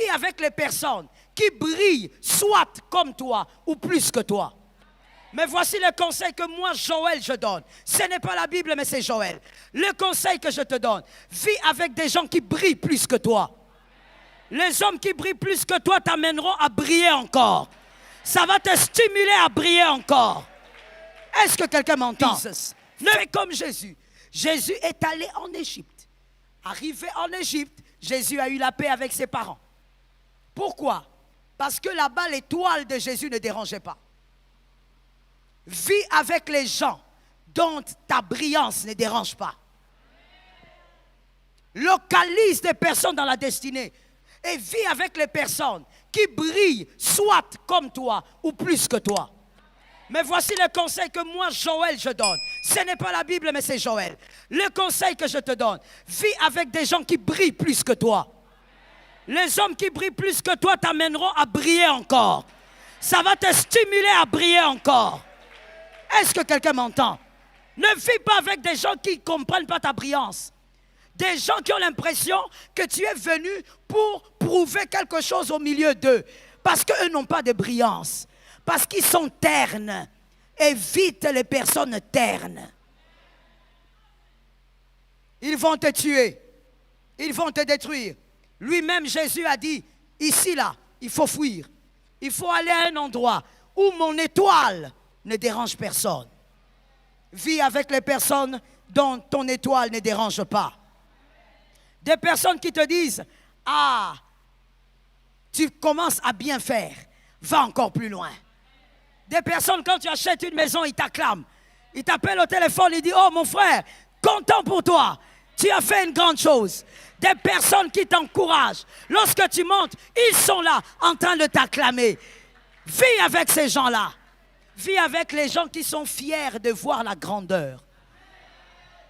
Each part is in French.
vis avec les personnes qui brillent, soit comme toi ou plus que toi. Mais voici le conseil que moi, Joël, je donne. Ce n'est pas la Bible, mais c'est Joël. Le conseil que je te donne, vis avec des gens qui brillent plus que toi. Les hommes qui brillent plus que toi t'amèneront à briller encore. Ça va te stimuler à briller encore. Est-ce que quelqu'un m'entend? Ne fais comme Jésus. Jésus est allé en Égypte. Arrivé en Égypte, Jésus a eu la paix avec ses parents. Pourquoi? Parce que là-bas, l'étoile de Jésus ne dérangeait pas. Vis avec les gens dont ta brillance ne dérange pas. Localise des personnes dans la destinée et vis avec les personnes qui brillent, soit comme toi ou plus que toi. Mais voici le conseil que moi, Joël, je donne. Ce n'est pas la Bible, mais c'est Joël. Le conseil que je te donne, vis avec des gens qui brillent plus que toi. Les hommes qui brillent plus que toi t'amèneront à briller encore. Ça va te stimuler à briller encore. Est-ce que quelqu'un m'entend? Ne vis pas avec des gens qui ne comprennent pas ta brillance. Des gens qui ont l'impression que tu es venu pour prouver quelque chose au milieu d'eux. Parce qu'eux n'ont pas de brillance. Parce qu'ils sont ternes. Évite les personnes ternes. Ils vont te tuer. Ils vont te détruire. Lui-même, Jésus a dit, ici, là, il faut fuir. Il faut aller à un endroit où mon étoile ne dérange personne. Vis avec les personnes dont ton étoile ne dérange pas. Des personnes qui te disent, ah, tu commences à bien faire, va encore plus loin. Des personnes, quand tu achètes une maison, ils t'acclament. Ils t'appellent au téléphone, ils disent, oh mon frère, content pour toi, tu as fait une grande chose. Des personnes qui t'encouragent. Lorsque tu montes, ils sont là en train de t'acclamer. Vis avec ces gens-là. Vis avec les gens qui sont fiers de voir la grandeur.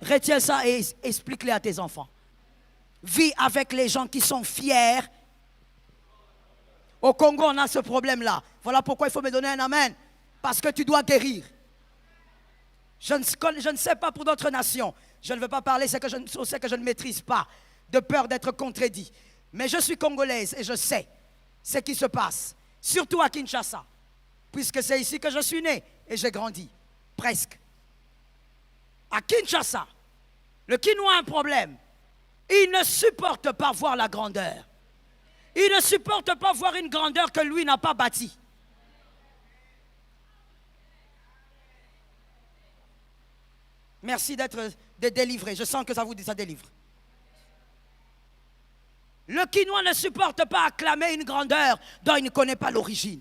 Retiens ça et explique-le à tes enfants. Vis avec les gens qui sont fiers. Au Congo, on a ce problème-là. Voilà pourquoi il faut me donner un amen. Parce que tu dois guérir. Je ne sais pas pour d'autres nations. Je ne veux pas parler sur ce que je ne maîtrise pas, de peur d'être contredit. Mais je suis congolaise et je sais ce qui se passe. Surtout à Kinshasa. Puisque c'est ici que je suis né et j'ai grandi. Presque. À Kinshasa, le Kinois a un problème. Il ne supporte pas voir la grandeur. Il ne supporte pas voir une grandeur que lui n'a pas bâtie. Merci d'être délivré. Je sens que ça délivre. Le Kinois ne supporte pas acclamer une grandeur dont il ne connaît pas l'origine.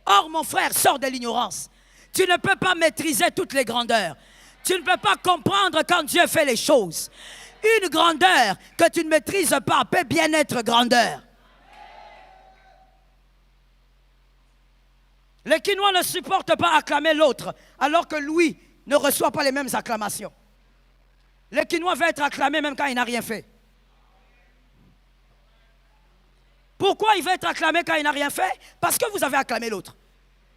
Or, mon frère, sors de l'ignorance. Tu ne peux pas maîtriser toutes les grandeurs. Tu ne peux pas comprendre quand Dieu fait les choses. Une grandeur que tu ne maîtrises pas peut bien être grandeur. Le Kinois ne supporte pas acclamer l'autre, alors que lui ne reçoit pas les mêmes acclamations. Le Kinois veut être acclamé même quand il n'a rien fait. Pourquoi il veut être acclamé quand il n'a rien fait? Parce que vous avez acclamé l'autre.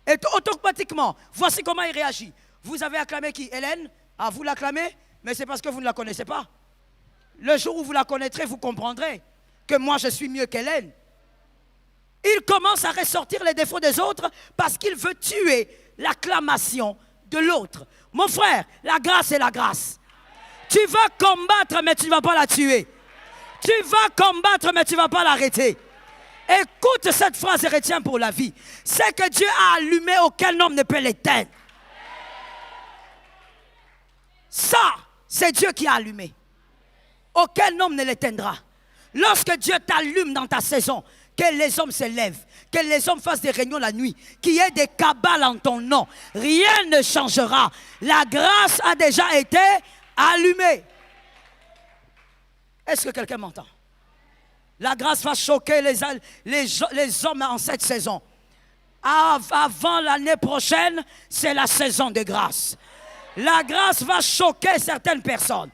Et automatiquement, voici comment il réagit. Vous avez acclamé qui? Hélène? Ah, vous l'acclamez? Mais c'est parce que vous ne la connaissez pas. Le jour où vous la connaîtrez, vous comprendrez que moi, je suis mieux qu'Hélène. Il commence à ressortir les défauts des autres parce qu'il veut tuer l'acclamation de l'autre. Mon frère, la grâce est la grâce. Tu vas combattre, mais tu ne vas pas la tuer. Tu vas combattre, mais tu ne vas pas l'arrêter. Écoute cette phrase et retiens pour la vie. C'est que Dieu a allumé, aucun homme ne peut l'éteindre. Ça, c'est Dieu qui a allumé. Aucun homme ne l'éteindra. Lorsque Dieu t'allume dans ta saison, que les hommes se lèvent, que les hommes fassent des réunions la nuit, qu'il y ait des cabales en ton nom, rien ne changera. La grâce a déjà été allumée. Est-ce que quelqu'un m'entend? La grâce va choquer les hommes en cette saison. Avant l'année prochaine, c'est la saison de grâce. La grâce va choquer certaines personnes.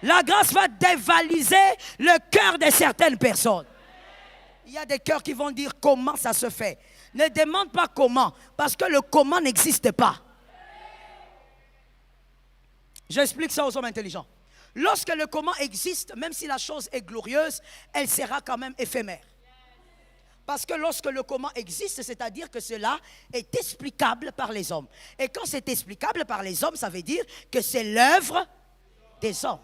La grâce va dévaliser le cœur de certaines personnes. Il y a des cœurs qui vont dire comment ça se fait. Ne demande pas comment, parce que le comment n'existe pas. J'explique ça aux hommes intelligents. Lorsque le comment existe, même si la chose est glorieuse, elle sera quand même éphémère. Parce que lorsque le comment existe, c'est-à-dire que cela est explicable par les hommes. Et quand c'est explicable par les hommes, ça veut dire que c'est l'œuvre des hommes.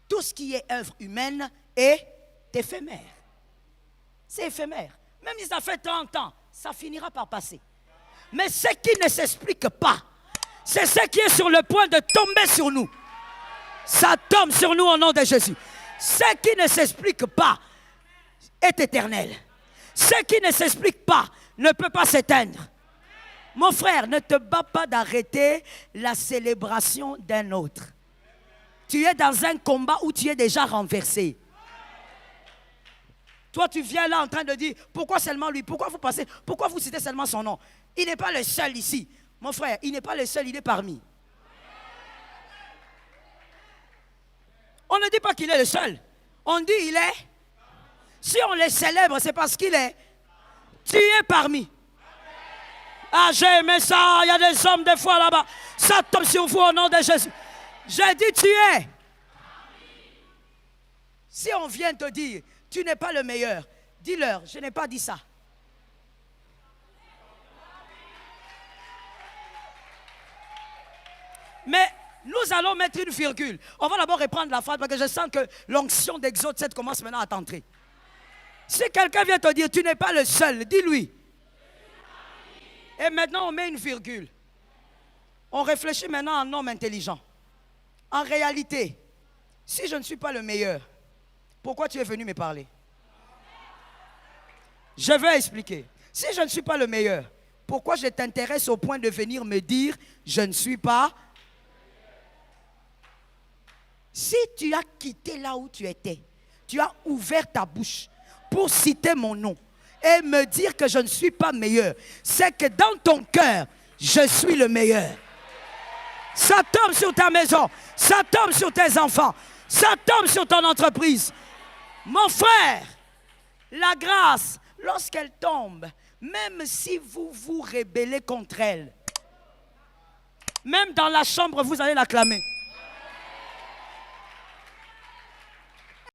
Tout ce qui est œuvre humaine est éphémère. C'est éphémère. Même si ça fait 30 ans, ça finira par passer. Mais ce qui ne s'explique pas, c'est ce qui est sur le point de tomber sur nous. Ça tombe sur nous au nom de Jésus. Ce qui ne s'explique pas est éternel. Ce qui ne s'explique pas ne peut pas s'éteindre. Mon frère, ne te bats pas d'arrêter la célébration d'un autre. Tu es dans un combat où tu es déjà renversé. Toi, tu viens là en train de dire, pourquoi seulement lui? Pourquoi vous citez seulement son nom? Il n'est pas le seul ici. Mon frère, il n'est pas le seul, il est parmi. On ne dit pas qu'il est le seul. On dit il est. Si on le célèbre, c'est parce qu'il est. Tu es parmi. Ah, j'ai aimé ça. Il y a des hommes des fois là-bas. Ça tombe sur vous au nom de Jésus. J'ai dit tu es. Si on vient te dire, tu n'es pas le meilleur, dis-leur, je n'ai pas dit ça. Mais nous allons mettre une virgule. On va d'abord reprendre la phrase parce que je sens que l'onction d'Exode 7 commence maintenant à t'entrer. Si quelqu'un vient te dire, tu n'es pas le seul, dis-lui. Et maintenant, on met une virgule. On réfléchit maintenant en homme intelligent. En réalité, si je ne suis pas le meilleur, pourquoi tu es venu me parler? Je vais expliquer. Si je ne suis pas le meilleur, pourquoi je t'intéresse au point de venir me dire, je ne suis pas? Si tu as quitté là où tu étais, tu as ouvert ta bouche pour citer mon nom et me dire que je ne suis pas meilleur, c'est que dans ton cœur, je suis le meilleur. Ça tombe sur ta maison, ça tombe sur tes enfants, ça tombe sur ton entreprise. Mon frère, la grâce, lorsqu'elle tombe, même si vous vous rébellez contre elle, même dans la chambre, vous allez l'acclamer.